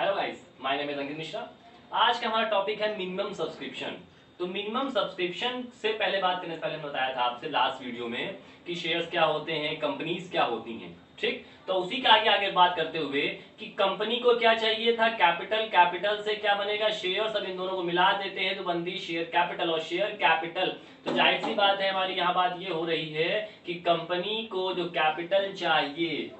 Hello guys, my name is Ankit Mishra. आज का हमारा टॉपिक है मिनिमम सब्सक्रिप्शन। तो मिनिमम सब्सक्रिप्शन से पहले बात करने से पहले मैंने बताया था आपसे लास्ट वीडियो में कि शेयर्स क्या होते हैं, कंपनीज क्या होती हैं। ठीक, तो उसी के आगे आगे बात करते हुए कि कंपनी को क्या चाहिए था, कैपिटल। कैपिटल से क्या बनेगा, शेयर। सब इन दोनों को मिला देते हैं तो बनती शेयर कैपिटल, और शेयर कैपिटल तो जाहिर सी बात है हमारी यहाँ बात ये हो रही है कि कंपनी को जो कैपिटल चाहिए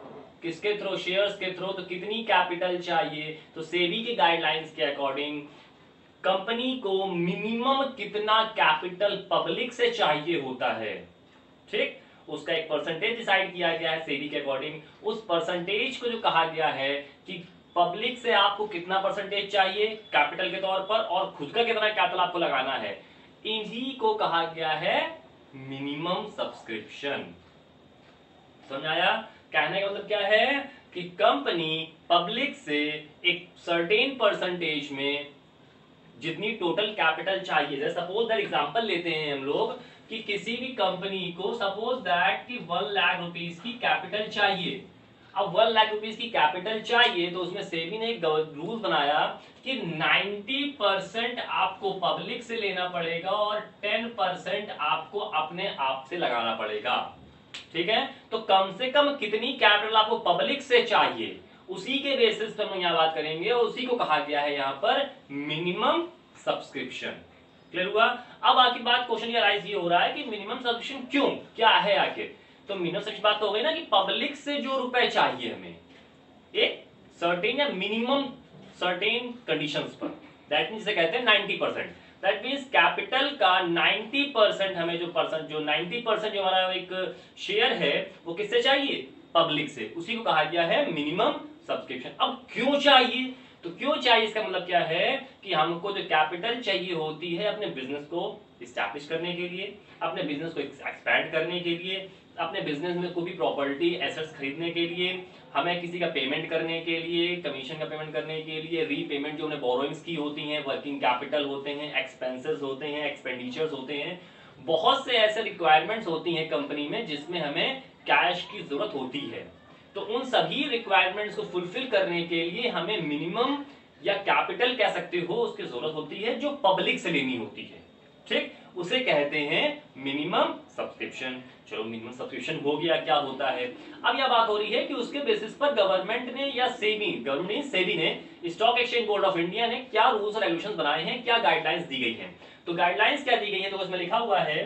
किसके थ्रू, शेयर्स के थ्रू, तो कितनी कैपिटल चाहिए। तो सेबी के गाइडलाइंस के अकॉर्डिंग कंपनी को मिनिमम कितना कैपिटल पब्लिक से चाहिए होता है। ठीक, उसका एक परसेंटेज डिसाइड किया गया है सेबी के अकॉर्डिंग। उस परसेंटेज को जो कहा गया है कि पब्लिक से आपको कितना परसेंटेज चाहिए कैपिटल के तौर पर, और खुद का कितना कैपिटल आपको लगाना है, इन्हीं को कहा गया है मिनिमम सब्सक्रिप्शन। समझ आया? कहने का मतलब क्या है कि कंपनी पब्लिक से एक सर्टेन परसेंटेज में जितनी टोटल कैपिटल चाहिए, जैसे सपोज दैट एग्जांपल लेते हैं हम लोग कि किसी भी कंपनी को सपोज दैट कि 1 लाख रुपीस की कैपिटल चाहिए। अब 1 लाख रुपीस की कैपिटल चाहिए तो उसमें सेबी ने एक रूल बनाया कि 90% आपको पब्लिक से लेना पड़ेगा और 10% आपको अपने आप से लगाना पड़ेगा। ठीक है, तो कम से कम कितनी कैपिटल आपको पब्लिक से चाहिए, उसी के बेसिस पर हम यहाँ बात करेंगे, और उसी को कहा गया है यहाँ पर मिनिमम सब्सक्रिप्शन। क्लियर हुआ? अब आखिर बात क्वेश्चन राइज ये हो रहा है कि मिनिमम सब्सक्रिप्शन क्यों, क्या है आखिर। तो मिनिमम सब्सक्रिप्शन बात तो हो गई ना कि पब्लिक से जो रुपए चाहिए हमें एक सर्टेन या मिनिमम सर्टेन कंडीशंस पर, दैट मींस कहते हैं 90%। दैट मींस कैपिटल का 90% हमें जो 90% जो हमारा एक शेयर है वो किससे चाहिए, पब्लिक से। उसी को कहा गया है मिनिमम सब्सक्रिप्शन। अब क्यों चाहिए, तो क्यों चाहिए इसका मतलब क्या है कि हमको जो कैपिटल चाहिए होती है अपने बिजनेस को इस्टेब्लिश करने के लिए, अपने बिजनेस को एक्सपैंड करने के लिए, अपने बिजनेस में कोई भी प्रॉपर्टी एसेट्स खरीदने के लिए, हमें किसी का पेमेंट करने के लिए, कमीशन का पेमेंट करने के लिए, रीपेमेंट जो उन्हें बोरोइंग्स की होती हैं, वर्किंग कैपिटल होते हैं, एक्सपेंसेस होते हैं, एक्सपेंडिचर्स होते हैं, बहुत से ऐसे रिक्वायरमेंट्स होती हैं कंपनी में जिसमें हमें कैश की जरूरत होती है। तो उन सभी रिक्वायरमेंट्स को फुलफिल करने के लिए हमें मिनिमम या कैपिटल कह सकते हो उसकी जरूरत होती है जो पब्लिक से लेनी होती है। ठीक, उसे कहते हैं मिनिमम सब्सक्रिप्शन। चलो मिनिमम सब्सक्रिप्शन हो गया, क्या होता है। अब यह बात हो रही है कि उसके बेसिस पर गवर्नमेंट ने या सेबी, गवर्नमेंट सेबी ने, stock exchange board of India ने क्या रूल्स और रेगुलेशंस बनाए हैं, क्या गाइडलाइंस दी गई हैं। तो गाइडलाइंस क्या दी गई है, तो उसमें लिखा हुआ है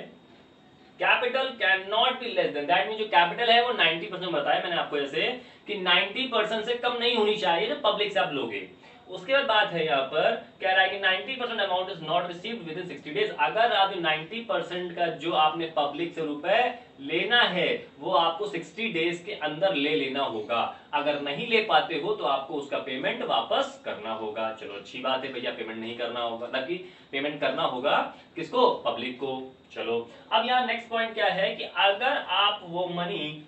capital can not be less than, that mean जो कैपिटल है वो 90% बताया मैंने आपको, जैसे कि 90% से कम नहीं होनी चाहिए जो पब्लिक से आप लोगे। उसके बाद बात है यहाँ पर कह रहा है कि 90% amount is not received with in 60 days. अगर आप 90% का जो आपने पब्लिक से रुपए लेना है वो आपको 60 डेज के अंदर ले लेना होगा। अगर नहीं ले पाते हो तो आपको उसका पेमेंट वापस करना होगा। चलो अच्छी बात है भैया, पेमेंट नहीं करना होगा, ताकि पेमेंट करना होगा किसको, पब्लिक को। चलो अब यहाँ नेक्स्ट पॉइंट क्या है कि अगर आप वो मनी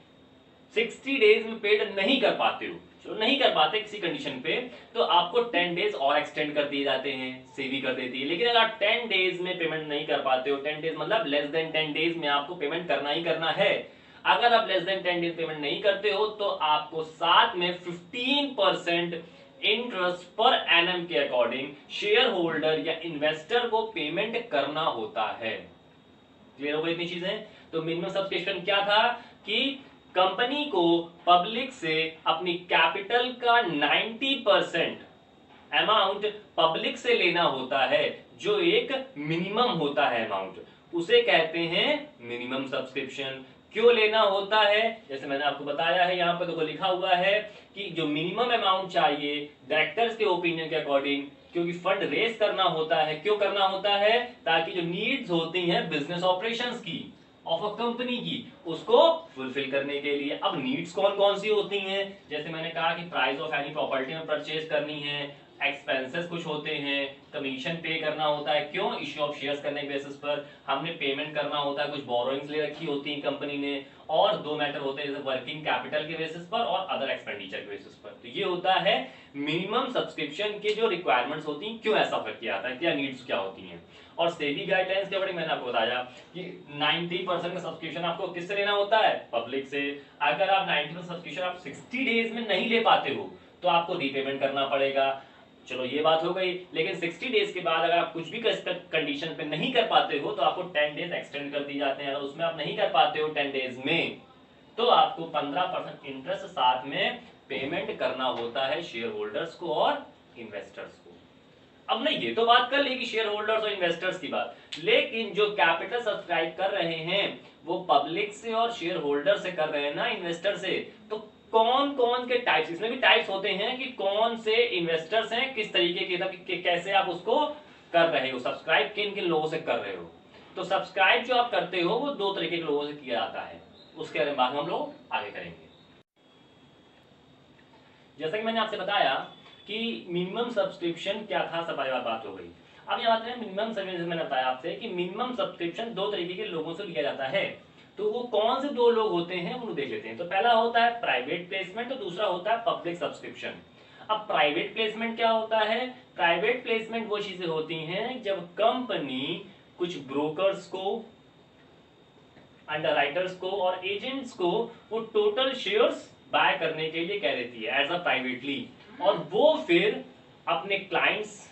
60 डेज में पेड नहीं कर पाते हो, जो नहीं कर पाते किसी कंडीशन पे, तो आपको 10 डेज और एक्सटेंड कर दिए जाते हैं, सेवी कर देती है। लेकिन अगर आप 10 डेज में पेमेंट नहीं कर पाते हो, 10 डेज मतलब लेस देन 10 डेज में आपको पेमेंट करना ही करना है। अगर आप लेस देन 10 डेज पेमेंट नहीं करते हो तो आपको साथ में 15% इंटरेस्ट पर एनम के अकॉर्डिंग शेयर होल्डर या इन्वेस्टर को पेमेंट करना होता है। क्लियर हो गई इतनी चीजें? तो मिनिमम सब्सक्रिप्शन क्या था कि कंपनी को पब्लिक से अपनी कैपिटल का 90% अमाउंट पब्लिक से लेना होता है, जो एक मिनिमम होता है अमाउंट, उसे कहते हैं मिनिमम सब्सक्रिप्शन। क्यों लेना होता है, जैसे मैंने आपको बताया है, यहाँ पर देखो लिखा हुआ है कि जो मिनिमम अमाउंट चाहिए डायरेक्टर्स के ओपिनियन के अकॉर्डिंग, क्योंकि फंड रेस करना होता है। क्यों करना होता है, ताकि जो नीड्स होती हैं बिजनेस ऑपरेशंस की ऑफ अ कंपनी की, उसको फुलफिल करने के लिए। अब नीड्स कौन कौन सी होती हैं, जैसे मैंने कहा कि प्राइस ऑफ एनी प्रॉपर्टी में परचेज करनी है, एक्सपेंसेस कुछ होते हैं, कमीशन पे करना होता है, क्यों, इश्यू ऑफ शेयर्स करने के बेसिस पर, हमने पेमेंट करना होता है, कुछ बोरोइंग्स ले रखी होती है कंपनी ने, और दो मैटर होते हैं जैसे वर्किंग कैपिटल के बेसिस पर और अदर एक्सपेंडिचर के बेसिस पर। तो ये होता है मिनिमम सब्सक्रिप्शन के जो रिक्वायरमेंट्स होती हैं, क्यों ऐसा फर्क किया जाता है, क्या नीड्स क्या होती हैं। और सेबी गाइडलाइंस के अकॉर्डिंग मैंने आपको बताया कि 90% का सब्सक्रिप्शन आपको किससे लेना होता है, पब्लिक से। अगर आप 90% सब्सक्रिप्शन आप 60 डेज में नहीं ले पाते हो तो आपको रीपेमेंट करना पड़ेगा। चलो ये बात हो गई, लेकिन 60 डेज के बाद अगर आप कुछ भी कंडीशन पे नहीं कर पाते हो तो आपको 10 डेज एक्सटेंड कर दी जाते हैं। अगर उसमें आप नहीं कर पाते हो 10 डेज में, तो आपको 15% इंटरेस्ट साथ में पेमेंट करना होता है शेयर होल्डर्स को और इन्वेस्टर्स को। अब नहीं, ये तो बात कर ली कि शेयर होल्डर्स और इन्वेस्टर्स की बात, लेकिन जो कैपिटल सब्सक्राइब कर रहे हैं वो पब्लिक से और शेयर होल्डर से कर रहे हैं ना, इन्वेस्टर से। तो कौन कौन के टाइप्स, इसमें भी टाइप्स होते हैं कि कौन से इन्वेस्टर्स हैं, किस तरीके के, कैसे आप उसको कर रहे हो, सब्सक्राइब किन किन लोगों से कर रहे हो। तो सब्सक्राइब जो आप करते हो वो 2 तरीके के लोगों से किया जाता है, उसके बारे में बात हम लोग आगे करेंगे। जैसा कि मैंने आपसे बताया कि मिनिमम सब्सक्रिप्शन क्या था, सब बात हो गई। अब यहाँ बात करें मिनिमम सब्सक्रिप्शन, मैंने बताया आपसे कि मिनिमम सब्सक्रिप्शन 2 तरीके के लोगों से लिया जाता है। तो वो कौन से 2 लोग होते हैं वो देख लेते हैं। तो पहला होता है प्राइवेट प्लेसमेंट और दूसरा होता है पब्लिक सब्सक्रिप्शन। अब प्राइवेट प्लेसमेंट क्या होता है? प्राइवेट प्लेसमेंट वो चीजें होती हैं जब कंपनी कुछ ब्रोकर्स को, अंडरराइटर्स को और एजेंट्स को वो टोटल शेयर्स बाय करने के लिए कह देती है एज अ प्राइवेटली, और वो फिर अपने क्लाइंट्स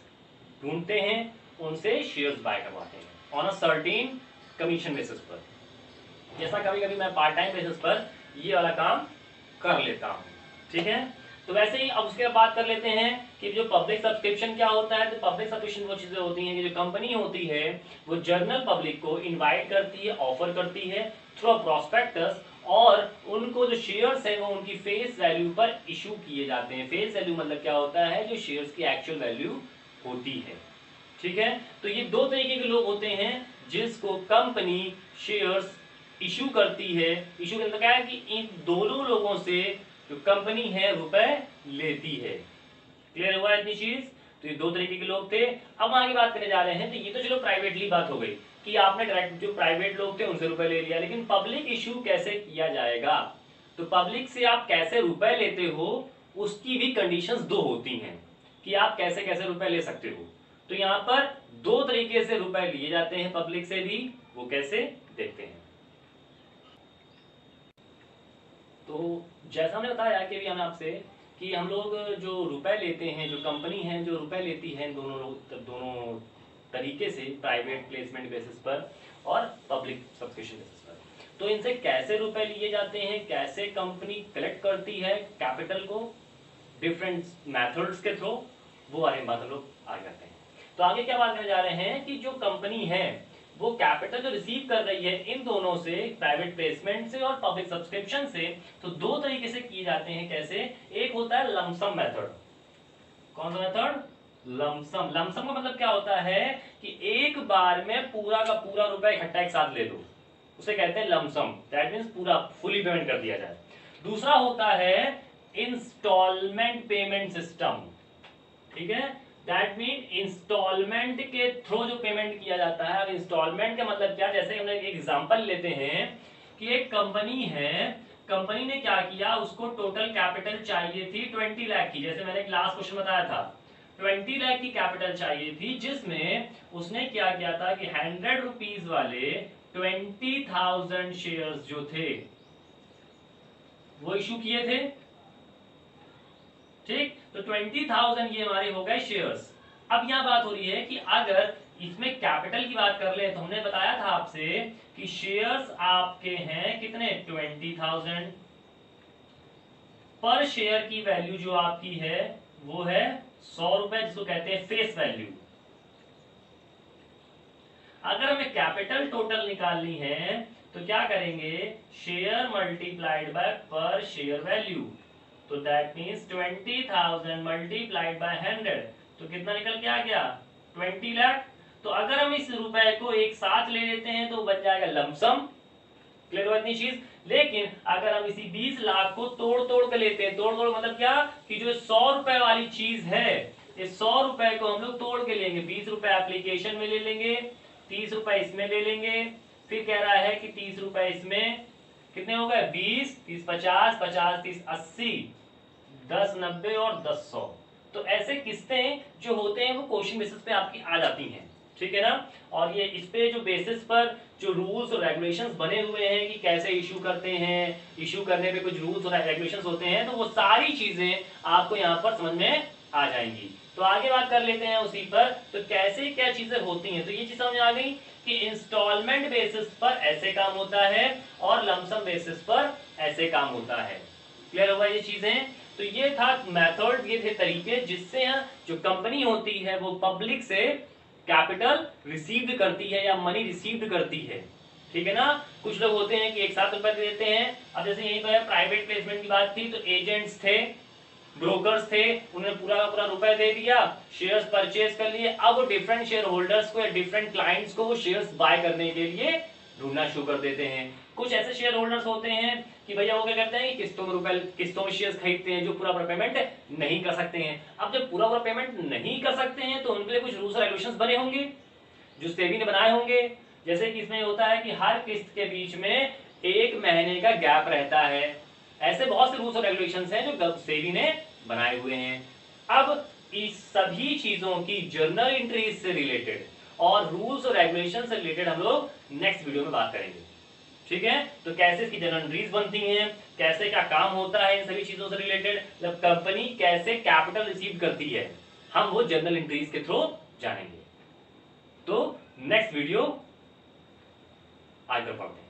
ढूंढते हैं, उनसे शेयर्स बाय करवाते हैं on a certain commission basis पर। जैसा कभी कभी मैं पार्ट टाइम बेसिस पर ये वाला काम कर लेता हूँ, ठीक है। तो वैसे ही अब उसके बात कर लेते हैं कि जो पब्लिक सब्सक्रिप्शन क्या होता है। तो पब्लिक सब्सक्रिप्शन वो चीजें होती हैं कि जो कंपनी होती है वो जनरल पब्लिक को इनवाइट करती है, ऑफर करती है थ्रू अ प्रोस्पेक्टस, और उनको जो शेयर्स है वो उनकी फेस वैल्यू पर इशू किए जाते हैं। फेस वैल्यू मतलब क्या होता है? जो शेयर्स की एक्चुअल वैल्यू होती है, ठीक है। तो ये 2 तरीके के लोग होते हैं जिसको कंपनी शेयर्स इशू करती है। इशू का मतलब क्या है कि इन दोनों लोगों से जो कंपनी है रुपए लेती है। क्लियर हुआ इतनी चीज? तो ये 2 तरीके के लोग थे। अब आगे बात करने जा रहे हैं। तो ये तो चलो प्राइवेटली बात हो गई कि आपने डायरेक्ट जो प्राइवेट लोग थे उनसे रुपए ले लिया, लेकिन पब्लिक इशू कैसे किया जाएगा? तो पब्लिक से आप कैसे रुपए लेते हो उसकी भी कंडीशंस 2 होती हैं कि आप कैसे कैसे रुपए ले सकते हो। तो यहां पर 2 तरीके से रुपए लिए जाते हैं पब्लिक से भी, वो कैसे देखते हैं। तो जैसा हमने बताया कि अभी हमें आपसे कि हम लोग जो रुपए लेते हैं, जो कंपनी है जो रुपए लेती है दोनों तरीके से, प्राइवेट प्लेसमेंट बेसिस पर और पब्लिक सब्सक्रिप्शन बेसिस पर। तो इनसे कैसे रुपए लिए जाते हैं, कैसे कंपनी कलेक्ट करती है कैपिटल को डिफरेंट मेथड्स के थ्रू, वो बारे में बात हम लोग आगे करते हैं। तो आगे क्या बात करने जा रहे हैं कि जो कंपनी है वो कैपिटल जो रिसीव कर रही है इन दोनों से, प्राइवेट प्लेसमेंट से और पब्लिक सब्सक्रिप्शन से, तो 2 तरीके से किए जाते हैं। कैसे? एक होता है लमसम मेथड। कौन सा मेथड? लमसम। लमसम का मतलब क्या होता है कि एक बार में पूरा का पूरा रुपया इकट्ठा एक साथ ले लो, उसे कहते हैं लमसम। दैट मींस पूरा फुली पेमेंट कर दिया जाए। दूसरा होता है इंस्टॉलमेंट पेमेंट सिस्टम, ठीक है। दैट मीन इंस्टॉलमेंट के थ्रू जो पेमेंट किया जाता है। अब इंस्टॉलमेंट का मतलब क्या? जैसे हम एक एग्जांपल लेते हैं कि एक कंपनी है, कंपनी ने क्या किया, उसको टोटल कैपिटल चाहिए थी 20 लाख की। जैसे मैंने लास्ट क्वेश्चन बताया था 20 लाख की कैपिटल चाहिए थी, जिसमें उसने क्या किया था कि 100 रुपीज वाले 20,000 शेयर्स जो थे वो इशू किए थे, ठीक। तो 20,000 ये हमारे हो गए शेयर्स। अब यहां बात हो रही है कि अगर इसमें कैपिटल की बात कर ले तो हमने बताया था आपसे कि शेयर्स आपके हैं कितने? 20,000। पर शेयर की वैल्यू जो आपकी है वो है 100 रुपए, जिसको कहते हैं फेस वैल्यू। अगर हमें कैपिटल टोटल निकालनी है तो क्या करेंगे? शेयर मल्टीप्लाइड बाय पर शेयर वैल्यू। तो दैट मीन्स 20,000 मल्टीप्लाइड बाय 100, तो कितना निकल के आ गया? 20 लाख। तो अगर हम इस रुपए को एक साथ ले लेते हैं तो बच जाएगा लमसम। क्लियर हो इतनी चीज? लेकिन अगर हम इसी 20 लाख को तोड़ तोड़ के लेते हैं, तोड़ तोड़ मतलब क्या कि जो 100 रुपए वाली चीज है, इस 100 रुपए को हम लोग तोड़ के लेंगे। 20 रुपए एप्लीकेशन में ले लेंगे, 30 रुपए इसमें ले लेंगे, फिर कह रहा है कि 30 रुपए इसमें, कितने हो गए? 20, 30 50, 50 30 80, 10 90 और 10 100। तो ऐसे किस्तें जो होते हैं वो क्वेश्चन बेसिस पे आपकी आ जाती हैं, ठीक है ना। और ये इस पे जो बेसिस पर जो रूल्स और रेगुलेशंस बने हुए हैं कि कैसे इशू करते हैं, इशू करने पे कुछ रूल्स और रेगुलेशंस होते हैं, तो वो सारी चीजें आपको यहाँ पर समझ में आ जाएंगी। तो आगे बात कर लेते हैं उसी पर, तो कैसे क्या चीजें होती हैं। तो ये चीज समझ आ गई कि इंस्टॉलमेंट बेसिस पर ऐसे काम होता है और लमसम बेसिस पर ऐसे काम होता है। क्लियर होगा ये चीजें। तो ये था मेथड, ये थे तरीके जिससे जो कंपनी होती है वो पब्लिक से कैपिटल रिसीव्ड करती है या मनी रिसीव्ड करती है। ठीक है ना। कुछ लोग होते हैं कि एक साथ रुपए दे देते हैं। अब जैसे यहीं पर प्राइवेट प्लेसमेंट की बात थी, तो एजेंट्स थे, ब्रोकर्स थे, उन्होंने पूरा का पूरा रुपए दे दिया, शेयर्स परचेज कर लिए। अब वो डिफरेंट शेयर होल्डर्स को या डिफरेंट क्लाइंट्स को वो शेयर्स बाय करने के लिए ढूंढना शुरू कर देते हैं। कुछ ऐसे शेयर होल्डर्स होते हैं कि भैया वो क्या करते हैं कि किस्तों में शेयर्स खरीदते हैं जो पूरा पेमेंट नहीं कर सकते हैं। अब जब पूरा पेमेंट नहीं कर सकते हैं तो उनके लिए कुछ रूल्स और रेगुलेशंस बने होंगे जो सेबी ने बनाए होंगे। जैसे कि इसमें होता है कि हर किस्त के बीच में 1 महीने का गैप रहता है। ऐसे बहुत से रूल्स और रेगुलेशंस हैं जो सेबी ने बनाए हुए हैं। अब इस सभी चीजों की जर्नल एंट्रीज से रिलेटेड और रूल्स और रेगुलेशन से रिलेटेड हम लोग नेक्स्ट वीडियो में बात करेंगे। ठीक है। तो कैसे इसकी जर्नल एंट्रीज बनती हैं, कैसे क्या काम होता है इन सभी चीजों से रिलेटेड, मतलब कंपनी कैसे कैपिटल रिसीव करती है, हम वो जर्नल एंट्रीज के थ्रू जानेंगे। तो नेक्स्ट वीडियो आज तक